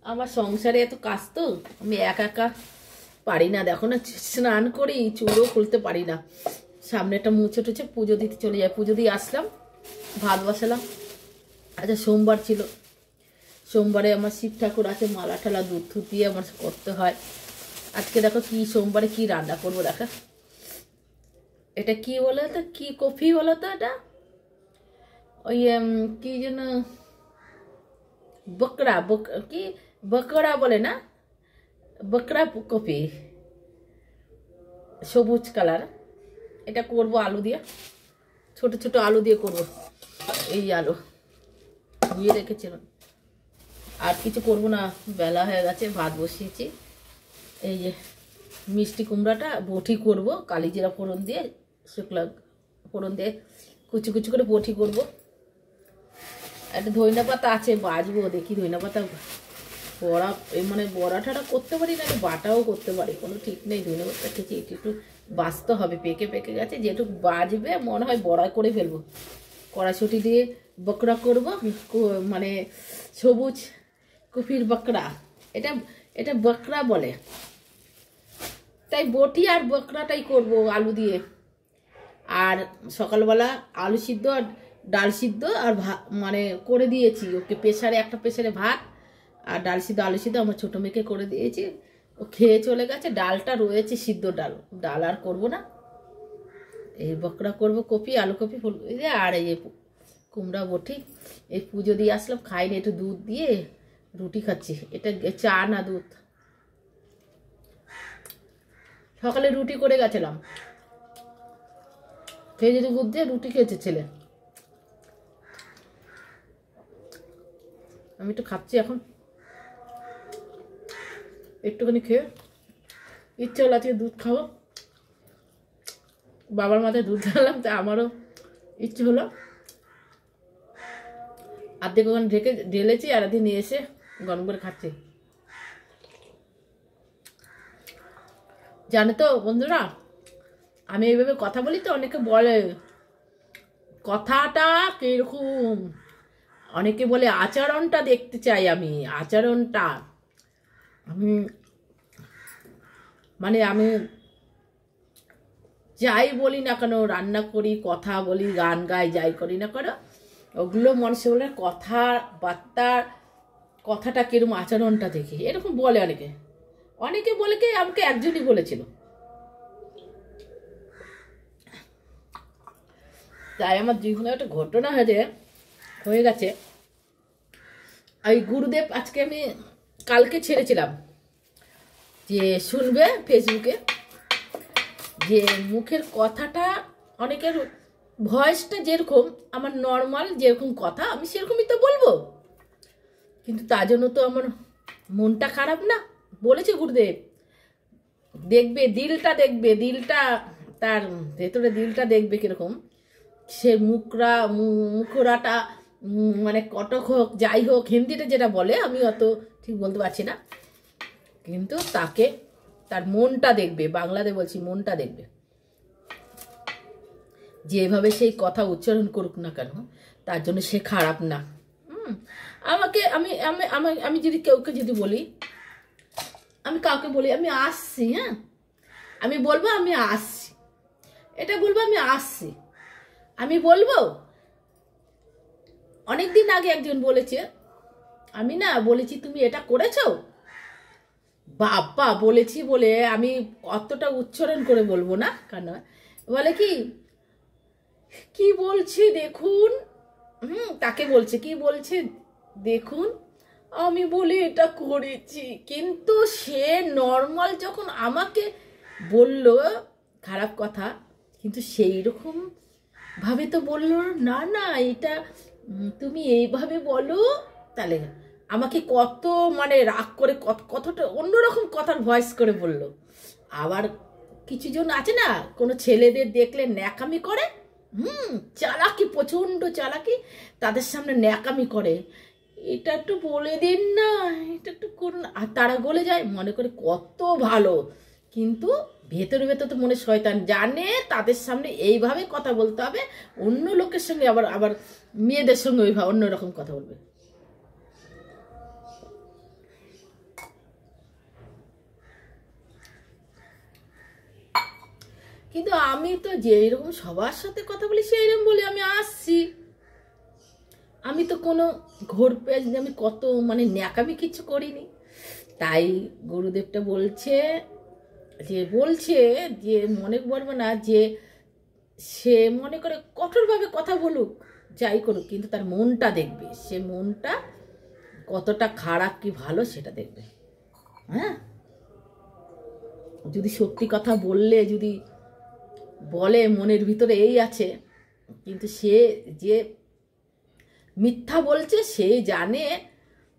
আমার সংসারে এত কাজ তো আমি একা একা পারি না। দেখো না, স্নান করি চুলও খুলতে পারি না। সামনেটা মুছে টুছে পুজো দিতে চলে যায়। পুজো দিয়ে আসলাম, ভাত বসালাম। আচ্ছা, সোমবার ছিল, সোমবারে আমার শিব ঠাকুর আছে, মালা ঠালা দুধ থুধ দিয়ে আমার করতে হয়। আজকে দেখো কি সোমবারে কি রান্না করবো। দেখো এটা কি বলো তো, কি কফি বলো তো, এটা ওই কি যেন বকরা কি বকরা বলে না, বকরা কফি, সবুজ কালার। এটা করব আলু দিয়ে, ছোট ছোট আলু দিয়ে করব। এই আলু ধুয়ে রেখেছিলাম, আর কিছু করব না, বেলা হয়ে গেছে। ভাত বসিয়েছি। এই যে মিষ্টি কুমড়াটা বটি করব, কালি জিরা ফোড়ন দিয়ে, শুকলা ফোড়ন দিয়ে কুচি কুচি করে বটি করব। একটা ধইনা পাতা আছে, বাজবো দেখি। ধইনা পাতা বড়া, এই মানে বড়াটা করতে পারি না, বাটাও করতে পারি, কোনো ঠিক নেই। ধইনা পাতা খেয়েছি, একটু বাজতে হবে, পেকে পেকে গেছে। যেটুকু বাজবে মনে হয় বড়া করে ফেলবো। কড়াইশুঁটি দিয়ে বকরা করব, মানে সবুজ কফির বকরা। এটা এটা বকরা বলে, তাই বটি আর বকরাটাই করব আলু দিয়ে। আর সকালবেলা আলু সিদ্ধ আর ডাল সিদ্ধ আর মানে করে দিয়েছি ওকে প্রেসারে, একটা প্রেসারে ভাত আর ডাল সিদ্ধ আলু সিদ্ধ আমার ছোটো মেয়েকে করে দিয়েছি। ও খেয়ে চলে গেছে। ডালটা রয়েছে, সিদ্ধ ডাল, ডাল আর করবো না। এই বকরা করব, কপি আলু কপি ফুল, আর এই কুমড়া বটি। এই পুজো দিয়ে আসলাম, খাইনি, একটু দুধ দিয়ে রুটি খাচ্ছি। এটা চা না দুধ। সকালে রুটি করে গেছিলাম, খেজুরি দুধ দিয়ে রুটি খেয়েছে ছেলে। আমি একটু খাচ্ছি এখন, একটুখানি খেয়ে ইচ্ছে হলো আজকে দুধ খাবো। বাবার মাথায় দুধ ঢাললাম, তা আমারও ইচ্ছে হলো। আর্ধেক ওখানে ঢেলেছি, আর একদিন নিয়ে এসে গরম করে খাচ্ছি। জানো তো বন্ধুরা, আমি এইভাবে কথা বলি তো অনেকে বলে কথাটা কিরকম, অনেকে বলে আচরণটা দেখতে চাই আমি, আচরণটা। আমি মানে আমি যাই বলি না কেন, রান্না করি, কথা বলি, গান গাই, যাই করি না কেন, ওগুলো মানুষে বলে কথাবার্তার কথাটা কিরকম, আচরণটা দেখি, এরকম বলে অনেকে। অনেকে বলে কি, আমাকে একজনই বলেছিল। তাই আমার জীবনে একটা ঘটনা হয়ে গেছে। এই গুরুদেব আজকে আমি কালকে ছেড়েছিলাম যে শুনবে ফেসবুকে, যে মুখের কথাটা, অনেকের ভয়েসটা যেরকম আমার নর্মাল যেরকম কথা আমি সেরকমই তো বলবো, কিন্তু তার জন্য তো আমার মনটা খারাপ না। বলেছে গুরুদেব, দেখবে দিলটা, দেখবে দিলটা, তার ভেতরে দিলটা দেখবে কিরকম। সে মুখরাটা মানে কটক হোক, যাই হোক, হিন্দিতে যেটা বলে আমি অত ঠিক বলতে পারছি না, কিন্তু তাকে তার মনটা দেখবে। বাংলাতে বলছি, মনটা দেখবে। যেভাবে সেই কথা উচ্চারণ করুক না কেন, তার জন্য সে খারাপ না। আমাকে আমি আমি আমি যদি কেউকে যদি বলি, আমি কাউকে বলি আমি আসছি, হ্যাঁ, আমি বলবো আমি আসছি, এটা বলবো আমি আসছি, আমি বলবো। অনেকদিন আগে একজন বলেছে, আমি না বলেছি তুমি এটা করেছো, বাবা বলেছি বলে আমি অতটা উচ্চারণ করে বলবো না কেন, বলে কি কি বলছে দেখুন, তাকে বলছে কি বলছে দেখুন, আমি বলি এটা করেছি। কিন্তু সে নর্মাল যখন আমাকে বলল খারাপ কথা, কিন্তু সেই রকম ভাবে তো বললো না, না এটা তুমি এইভাবে বলো, তাহলে আমাকে কত মানে রাগ করে কতটা অন্যরকম কথার ভয়েস করে বলল। আবার কিছু জন আছে না, কোনো ছেলেদের দেখলে ন্যাকামি করে, চালাকি, প্রচণ্ড চালাকি, তাদের সামনে ন্যাকামি করে, এটা একটু বলে দিন না, এটা একটু করুন, আর তারা গলে যায়, মনে করে কত ভালো, কিন্তু ভেতরে ভেতরে তো মনে শয়তান, জানে তাদের সামনে এইভাবে কথা বলতে হবে, অন্য লোকের সঙ্গে আবার আবার মেয়েদের সঙ্গে ওইভাবে অন্যরকম কথা বলবে। কিন্তু আমি তো যেরকম সবার সাথে কথা বলি সেইরকম বলি আমি আসছি। আমি তো কোনো ঘোর পেঁয়াজ আমি কত মানে ন্যাকামি কিছু করিনি। তাই গুরুদেবটা বলছে যে মনে করবো না যে সে মনে করে কঠোরভাবে কথা বলুক যাই করুক, কিন্তু তার মনটা দেখবে, সে মনটা কতটা খারাপ কি ভালো সেটা দেখবে। হ্যাঁ, যদি সত্যি কথা বললে যদি বলে মনের ভিতরে এই আছে, কিন্তু সে যে মিথ্যা বলছে সে জানে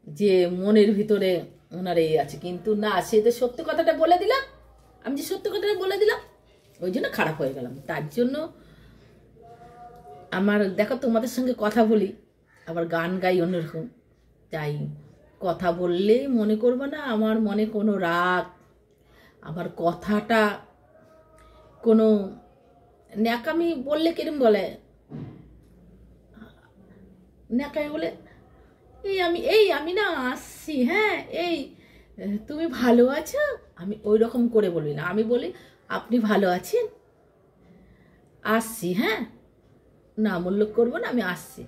যে মনের ভিতরে ওনার এই আছে, কিন্তু না, সে তো সত্যি কথাটা বলে দিলাম, আমি যে সত্যি কথাটা বলে দিলাম ওই জন্য খারাপ হয়ে গেলাম। তার জন্য আমার দেখো তোমাদের সঙ্গে কথা বলি আবার গান গাই অন্যরকম, তাই কথা বললেই মনে করবো না আমার মনে কোনো রাগ, আমার কথাটা কোনো ন্যাকামি বললে কিরম বলে, ন্যাকামি বলে এই আমি না আসছি, হ্যাঁ এই তুমি ভালো আছো, আমি ওই রকম করে বলি না, আমি বলি আপনি ভালো আছেন, আসছি, হ্যাঁ না মূল্য করবো না, আমি আসছি।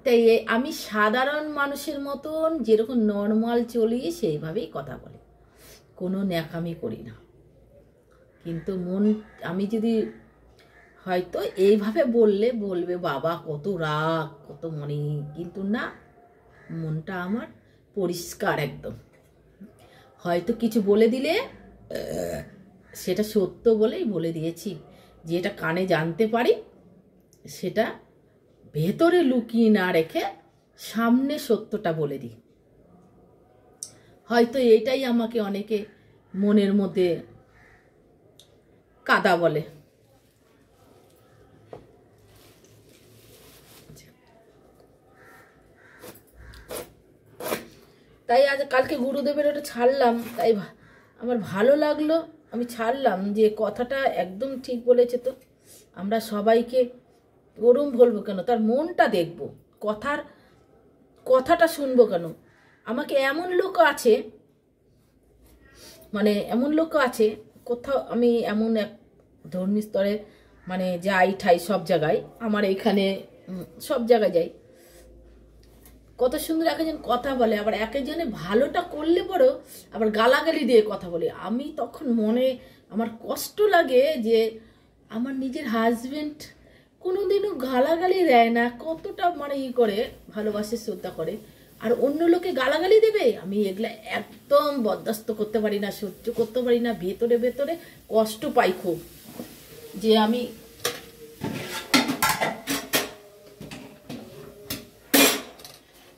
তাই আমি সাধারণ মানুষের মতন যেরকম নর্মাল চলি সেইভাবেই কথা বলি, কোনো ন্যাকামি করি না। কিন্তু মন আমি যদি হয়তো এইভাবে বলবে বাবা কত রাগ কত মনে, কিন্তু না, মনটা আমার পরিষ্কার একদম। হয়তো কিছু বলে দিলে সেটা সত্য বলেই বলে দিয়েছি, যেটা কানে জানতে পারি সেটা ভেতরে লুকিয়ে না রেখে সামনে সত্যটা বলে দিই। হয়তো এটাই আমাকে অনেকে মনের মধ্যে কাদা বলে। তাই আজ কালকে গুরুদেবের ওটা ছাড়লাম, তাই আমার ভালো লাগলো, আমি ছাড়লাম যে কথাটা একদম ঠিক বলেছে। তো আমরা সবাইকে ওরম বলবো কেন, তার মনটা দেখবো, কথাটা শুনবো কেন। আমাকে এমন লোক আছে, মানে এমন লোক আছে, কোথাও আমি এমন এক ধর্মীয় স্তরে মানে যাই ঠাই সব জায়গায়, আমার এখানে সব জায়গায় যাই, কত সুন্দর একজন কথা বলে, আবার একজনে ভালোটা করলে পরেও আবার গালাগালি দিয়ে কথা বলে। আমি তখন মনে আমার কষ্ট লাগে যে আমার নিজের হাজবেন্ড কোনোদিনও গালাগালি দেয় না, কতটা মানে করে ভালোবাসে শ্রদ্ধা করে, আর অন্য লোকে গালাগালি দেবে। আমি এগুলা একদম বরদাস্ত করতে পারি না, সহ্য করতে পারি না, ভেতরে ভেতরে কষ্ট পাই খুব, যে আমি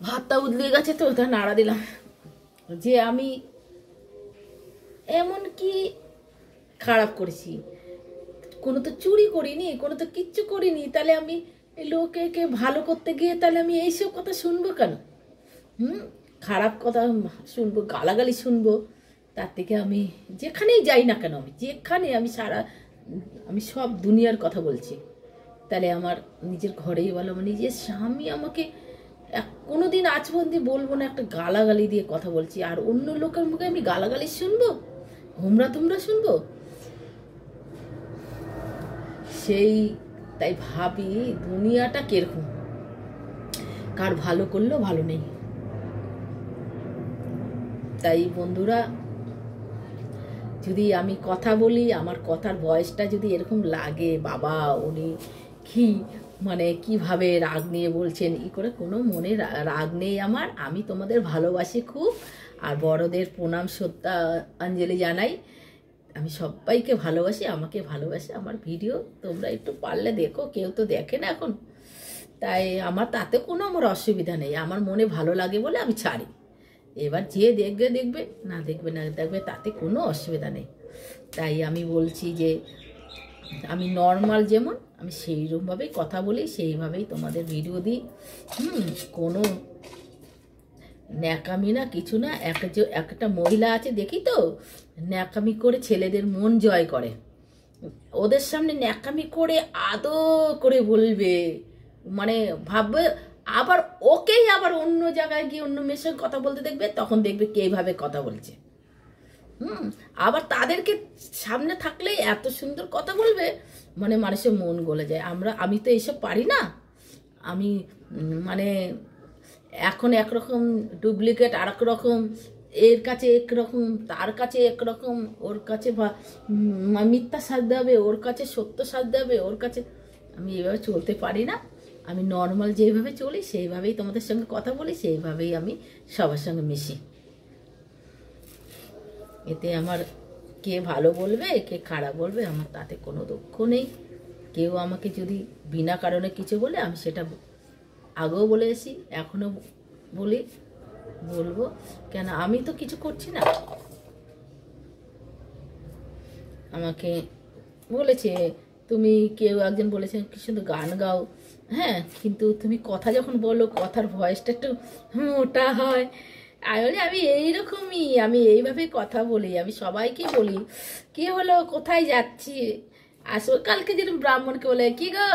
ভাতটা উদলে গেছে তো তা নাড়া দিলাম, যে আমি এমন কি খারাপ করেছি, কোনো তো চুরি করিনি, কোনো তো কিচ্ছু করিনি, তাহলে আমি লোকে ভালো করতে গিয়ে তাহলে আমি এইসব কথা শুনবো কেন? খারাপ কথা শুনবো, গালাগালি শুনবো, তার থেকে আমি যেখানেই যাই না কেন, আমি সব দুনিয়ার কথা বলছি, তাহলে আমার নিজের ঘরেই বলো, আমার নিজের স্বামী আমাকে কোনোদিন আজ পর্যন্ত বলবো না একটা গালাগালি দিয়ে কথা বলছি, আর অন্য লোকের মুখে আমি গালাগালি শুনবো, তোমরা শুনবো, সেই তাই ভাবি দুনিয়াটা কিরকম, কার ভালো করলেও ভালো নেই। তাই বন্ধুরা, যদি আমি কথা বলি, আমার কথার বয়সটা যদি এরকম লাগে, বাবা উনি কি মানে কিভাবে রাগ নিয়ে বলছেন, করে কোনো মনে রাগ নেই আমার, আমি তোমাদের ভালোবাসি খুব, আর বড়দের প্রণাম শ্রদ্ধা অঞ্জলি জানাই, আমি সবাইকে ভালোবাসি, আমাকে ভালোবাসে, আমার ভিডিও তোমরা একটু পারলে দেখো, কেউ তো দেখে না এখন, তাই আমার তাতে কোনো আমার অসুবিধা নেই, আমার মনে ভালো লাগে বলে আমি ছাড়ি, এবার যে দেখবে না দেখবে তাতে কোনো অসুবিধা নেই। তাই আমি বলছি যে আমি নর্মাল যেমন আমি সেইরকমভাবেই কথা বলি, সেইভাবেই তোমাদের ভিডিও দিই, কোনো ন্যাকামি না কিছু না। একটা মহিলা আছে দেখি তো, ন্যাকামি করে ছেলেদের মন জয় করে, ওদের সামনে ন্যাকামি করে করে বলবে, মানে ভাববে, আবার ওকেই আবার অন্য জায়গায় গিয়ে অন্য মেয়ের সঙ্গে কথা বলতে দেখবে, তখন দেখবে কে এইভাবে কথা বলছে, আবার তাদেরকে সামনে থাকলেই এত সুন্দর কথা বলবে, মানে মানুষের মন গলে যায়। আমি তো এইসব পারি না। আমি মানে এখন একরকম, ডুপ্লিকেট আর এক রকম, এর কাছে একরকম, তার কাছে একরকম, ওর কাছে মিথ্যা সাজতে হবে, ওর কাছে সত্য সাজতে হবে, ওর কাছে। আমি এইভাবে চলতে পারি না। আমি নর্মাল যেভাবে চলি সেইভাবেই তোমাদের সঙ্গে কথা বলি, সেইভাবেই আমি সবার সঙ্গে মিশি। এতে আমার কে ভালো বলবে কে খারাপ বলবে আমার তাতে কোনো দুঃখ নেই। কেউ আমাকে যদি বিনা কারণে কিছু বলে আমি সেটা আগেও বলে এসেছি, এখনও বলবো। কেন আমি তো কিছু করছি না। আমাকে বলেছে তুমি, কেউ একজন বলেছে কি সুন্দর গান গাও, হ্যাঁ, কিন্তু তুমি কথা যখন বলো কথার ভয়েসটা একটু মোটা হয়। আমি এইরকমই, আমি এইভাবে কথা বলি। আমি সবাইকে বলি কি হলো কোথায় যাচ্ছি, আসলে কালকে যেরকম ব্রাহ্মণকে বলে কি গো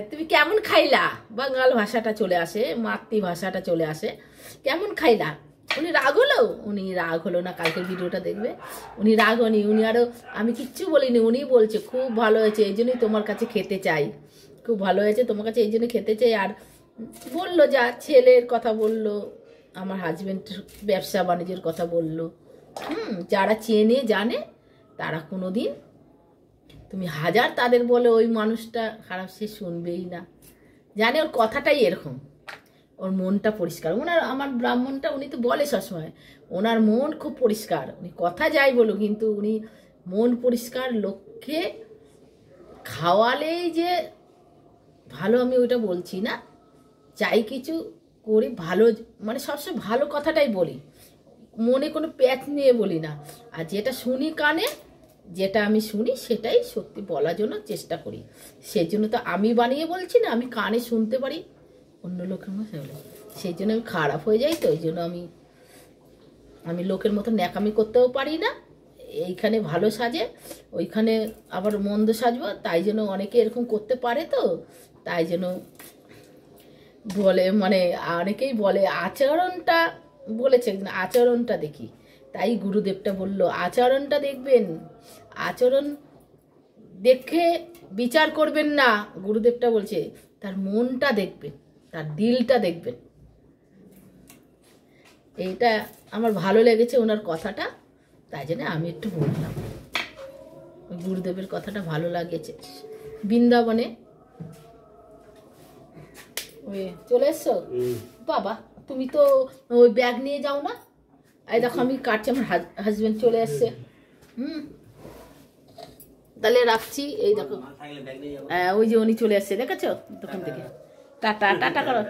তুমি কেমন খাইলা, বাঙাল ভাষাটা চলে আসে, মাতৃভাষাটা চলে আসে, কেমন খাইলা। উনি রাগ হলো? উনি রাগ হলো না, কালকের ভিডিওটা দেখবে। উনি রাগ হয়নি, উনি আরও, আমি কিচ্ছু বলিনি, উনি বলছে খুব ভালো হয়েছে এই জন্যই তোমার কাছে খেতে চাই, খুব ভালো হয়েছে তোমার কাছে এই জন্য খেতে চাই। আর বললো যা ছেলের কথা বললো, আমার হাজব্যান্ড ব্যবসা বাণিজ্যের কথা বললো। যারা চেনে জানে তারা কোনো দিন, তুমি হাজার তাদের বলে ওই মানুষটা খারাপ, সে শুনবেই না, জানে ওর কথাটাই এরকম, ওর মনটা পরিষ্কার। আমার ব্রাহ্মণটা উনি তো বলে সবসময় ওনার মন খুব পরিষ্কার, উনি কথা যাই বলো কিন্তু উনি মন পরিষ্কার। লোককে খাওয়ালেই যে ভালো আমি ওইটা বলছি না, চাই কিছু করি ভালো, মানে সবসময় ভালো কথাটাই বলি, মনে কোনো প্যাচ নিয়ে বলি না। আর যেটা শুনি কানে, যেটা আমি শুনি সেটাই সত্যি বলার জন্য চেষ্টা করি। সেজন্য তো আমি বানিয়ে বলছি না, আমি কানে শুনতে পারি অন্য লোকের মতো, সেই জন্য আমি খারাপ হয়ে যাই। তো ওই জন্য আমি লোকের মতো ন্যাকামি করতেও পারি না। এইখানে ভালো সাজে, ওইখানে আবার মন্দ সাজবো, তাই জন্য অনেকে এরকম করতে পারে। তো তাই জন্য বলে, মানে অনেকেই বলে আচরণটা, বলেছে আচরণটা দেখি, তাই গুরুদেবটা বললো আচরণটা দেখবেন, আচরণ দেখে বিচার করবেন না। গুরুদেবটা বলছে তার মনটা দেখবেন, তার দিলটা দেখবেন। এইটা আমার ভালো লেগেছে ওনার কথাটা, তাই জন্য আমি একটু বললাম। গুরুদেবের কথাটা ভালো লাগেছে। বৃন্দাবনে ওই চলে এসছো বাবা, তুমি তো ওই ব্যাগ নিয়ে যাও না। এই দেখো আমি কাটছি, আমার হাজবেন্ড চলে এসছে। তাহলে রাখছি। এই দেখো ওই যে উনি চলে এসছে, দেখেছো তখন থেকে। টাটা টাটা করো।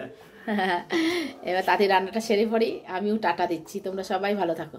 এবার তাতে রান্নাটা সেরে পড়ি, আমিও টাটা দিচ্ছি। তোমরা সবাই ভালো থাকো।